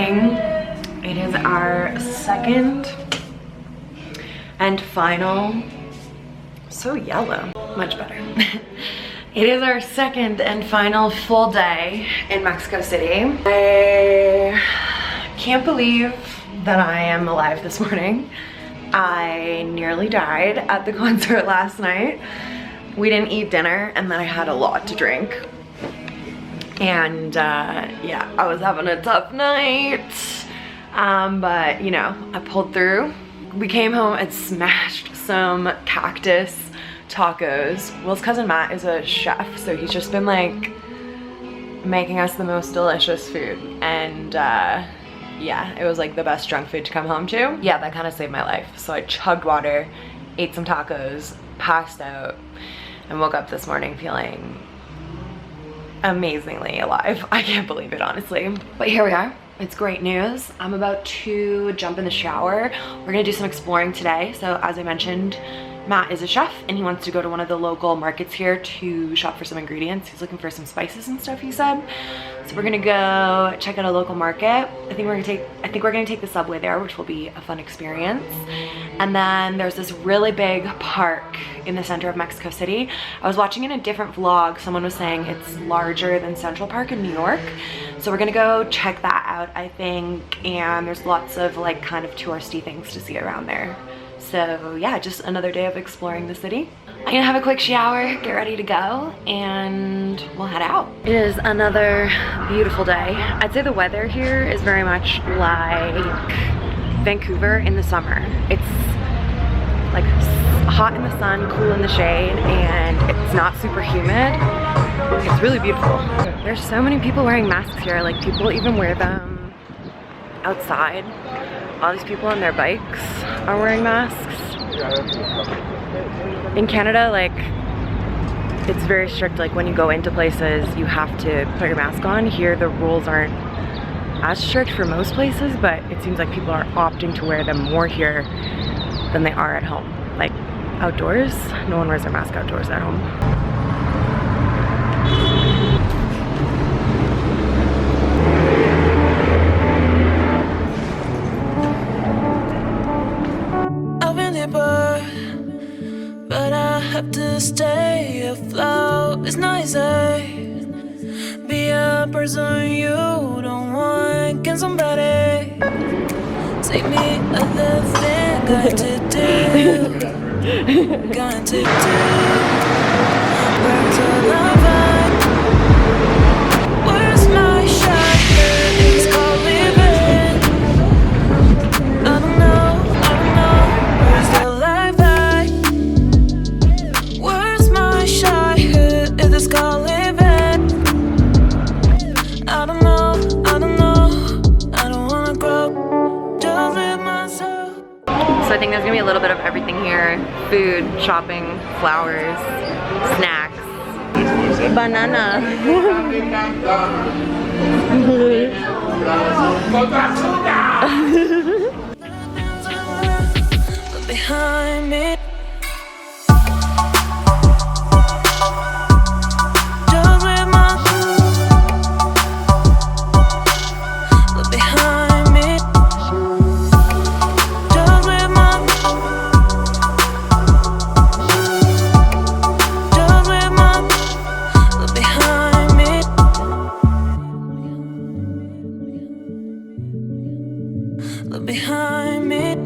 morning. It is our second and final, so yellow, much better. It is our second and final full day in Mexico City. I can't believe that I am alive this morning. I nearly died at the concert last night. We didn't eat dinner and then I had a lot to drink. And yeah, I was having a tough night. But you know, I pulled through. We came home and smashed some cactus tacos. Will's cousin Matt is a chef, so he's just been like making us the most delicious food. And yeah, it was like the best drunk food to come home to. Yeah, that kind of saved my life. So I chugged water, ate some tacos, passed out, and woke up this morning feeling amazingly alive. I can't believe it, honestly. But here we are. It's great news. I'm about to jump in the shower. We're gonna do some exploring today. So as I mentioned, Matt is a chef and he wants to go to one of the local markets here to shop for some ingredients. He's looking for some spices and stuff, he said. So we're gonna go check out a local market. I think we're gonna take the subway there, which will be a fun experience. And then there's this really big park in the center of Mexico City. I was watching in a different vlog, someone was saying it's larger than Central Park in New York. So we're gonna go check that out, I think. And there's lots of like kind of touristy things to see around there. So yeah, just another day of exploring the city. I'm gonna have a quick shower, get ready to go, and we'll head out. It is another beautiful day. I'd say the weather here is very much like Vancouver in the summer. It's like hot in the sun, cool in the shade, and it's not super humid. It's really beautiful. There's so many people wearing masks here. Like people even wear them outside. All these people on their bikes are wearing masks. In Canada, like, it's very strict. Like when you go into places, you have to put your mask on. Here, the rules aren't as strict for most places, but it seems like people are opting to wear them more here than they are at home. Like outdoors, no one wears their mask outdoors at home. But I have to stay afloat. It's nice, be a person you don't want. Can somebody take me other thing? Got to do, got to do. Where's all my vibe? Where's my shot? It's called living. I don't know. Where's the life at? Where's my shot? It's called living. I don't know. I don't wanna grow. Just live myself. So I think there's gonna be a little bit of everything here. Food, shopping, flowers, snacks, banana. Behind me. Look behind me.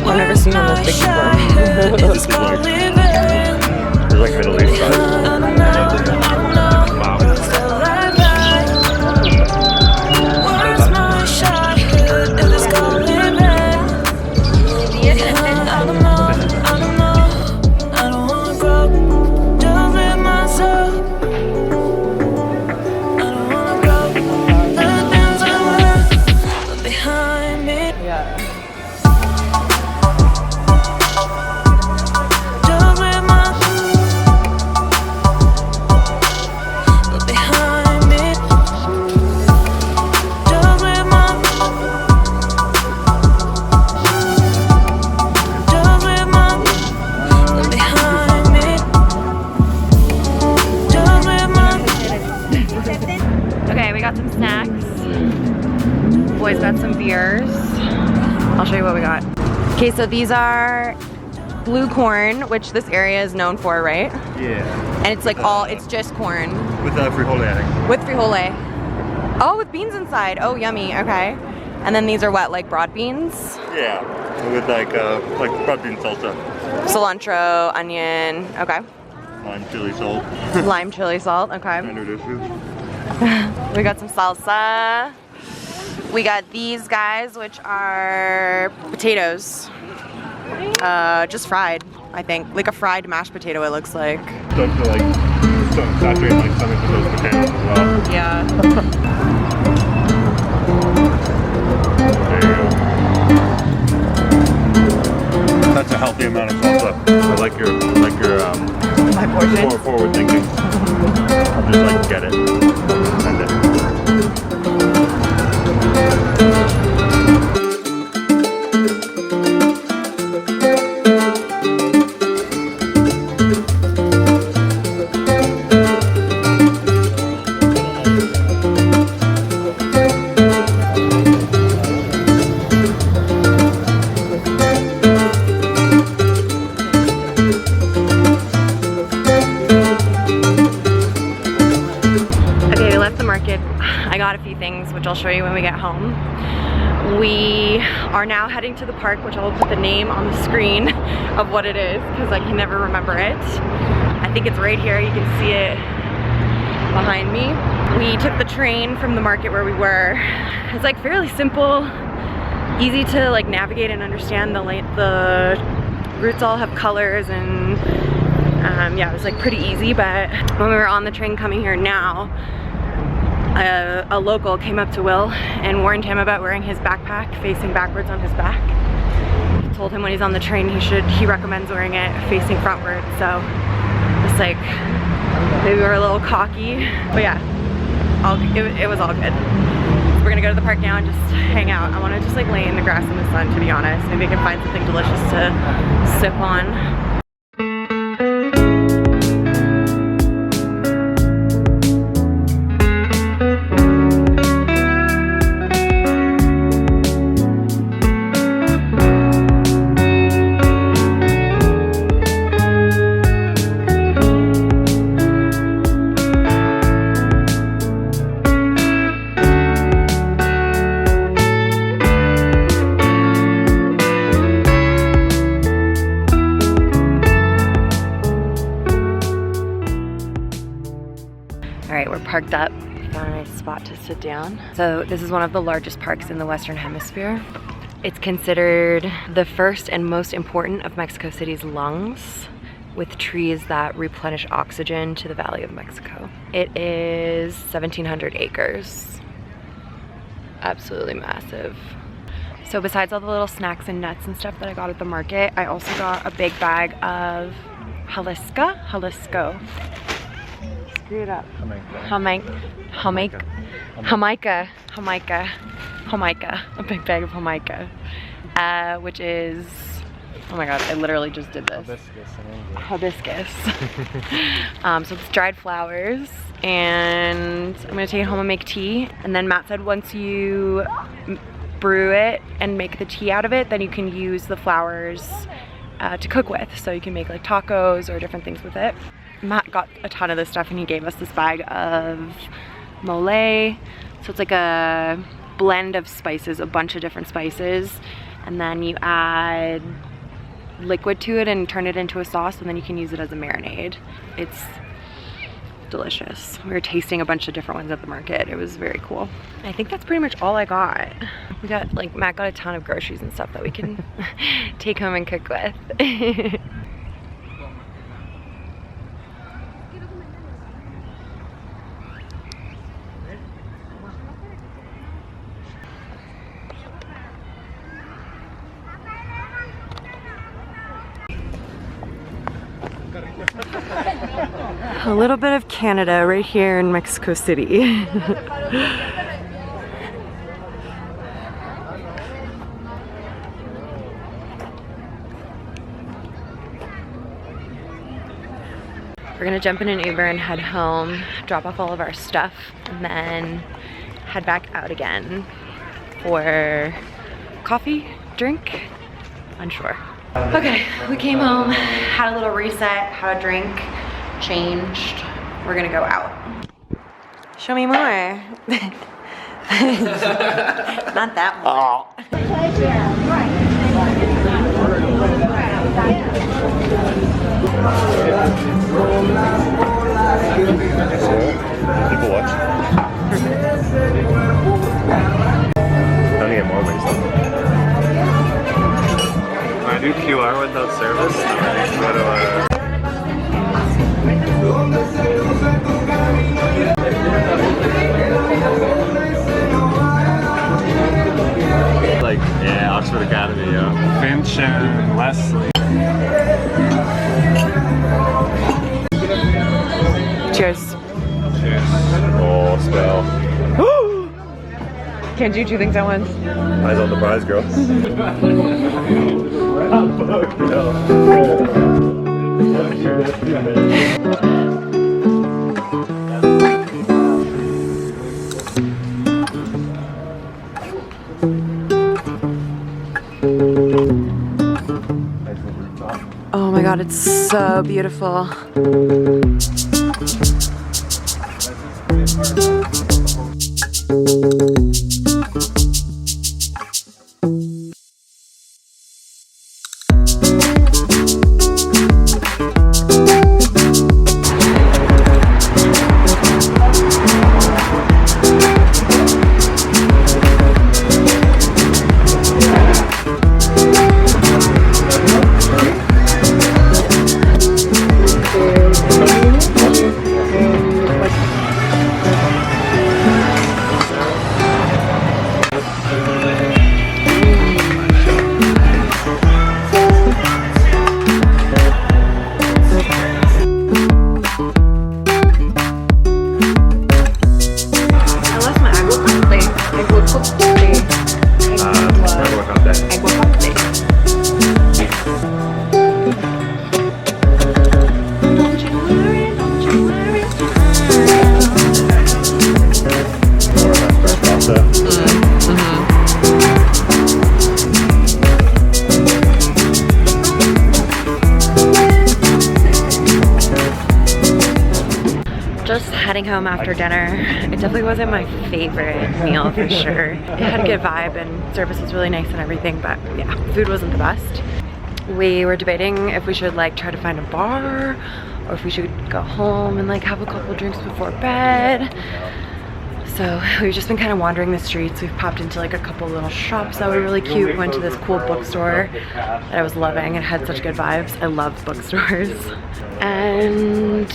I've never seen one this big before. This is like, there's like Middle East size. Yeah. got some snacks. Boys got some beers. I'll show you what we got. Okay, so these are blue corn, which this area is known for, right? Yeah. And it's like all, it's just corn. With frijole, I think. With frijole. Oh, with beans inside. Oh, yummy. Okay. And then these are what, like broad beans? Yeah. With like broad bean salsa. Cilantro, onion. Okay. Lime chili salt. Lime chili salt. Okay. Standard issues. We got some salsa. We got these guys, which are potatoes. Just fried, I think. Like a fried mashed potato, it looks like. Don't feel like saturate my stomach with those potatoes as well. Yeah. There you go. That's a healthy amount of salsa. I like your My portion. more forward thinking. I'll just like get it. Send it. I got a few things which I'll show you when we get home. We are now heading to the park, which I'll put the name on the screen of what it is because I can never remember it. I think it's right here. You can see it behind me. We took the train from the market where we were. It's like fairly simple, easy to like navigate and understand. The routes all have colors and yeah, it was like pretty easy. But when we were on the train coming here now, a local came up to Will and warned him about wearing his backpack facing backwards on his back. He told him when he's on the train he recommends wearing it facing frontwards. So it's like maybe we're a little cocky, but yeah, it was all good. So we're gonna go to the park now and just hang out. I want to just like lay in the grass in the sun, to be honest. Maybe I can find something delicious to sip on. Parked up, found a nice spot to sit down. So this is one of the largest parks in the Western Hemisphere. It's considered the first and most important of Mexico City's lungs, with trees that replenish oxygen to the Valley of Mexico. It is 1,700 acres. Absolutely massive. So besides all the little snacks and nuts and stuff that I got at the market, I also got a big bag of Jalisco. Screw it up. Jamaica. A big bag of Jamaica. Which is, oh my god, I literally just did this. Hibiscus. So it's dried flowers, and I'm gonna take it home and make tea. And then Matt said once you brew it and make the tea out of it, then you can use the flowers to cook with. So you can make like tacos or different things with it. Matt got a ton of this stuff and he gave us this bag of mole. So it's like a blend of spices, a bunch of different spices, and then you add liquid to it and turn it into a sauce, and then you can use it as a marinade. It's delicious. We were tasting a bunch of different ones at the market. It was very cool. I think that's pretty much all I got. We got, like, Matt got a ton of groceries and stuff that we can take home and cook with. A little bit of Canada right here in Mexico City. We're gonna jump in an Uber and head home, drop off all of our stuff, and then head back out again for coffee, drink, unsure. Okay, we came home, had a little reset, had a drink, changed. We're gonna go out. Show me more. Not that one. People watch. Don't get more ways though. When I do QR without service, what do I... Like, yeah, Oxford Academy, yeah. Finch and Leslie. Cheers. Cheers. Oh, spell. Can't do two things at once. Eyes on the prize, girl. Oh my god, it's so beautiful. Just heading home after dinner. It definitely wasn't my favorite meal for sure. It had a good vibe and service was really nice and everything, but yeah, food wasn't the best. We were debating if we should like try to find a bar or if we should go home and like have a couple drinks before bed. So we've just been kind of wandering the streets. We've popped into like a couple little shops that were really cute. We went to this cool bookstore that I was loving. It had such good vibes. I love bookstores. And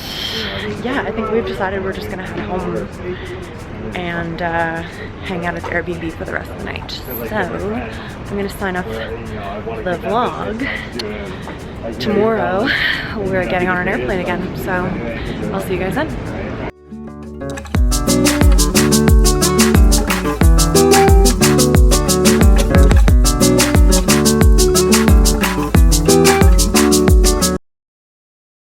yeah, I think we've decided we're just gonna head home and hang out at the Airbnb for the rest of the night. So I'm gonna sign off the vlog. Tomorrow we're getting on an airplane again, so I'll see you guys then.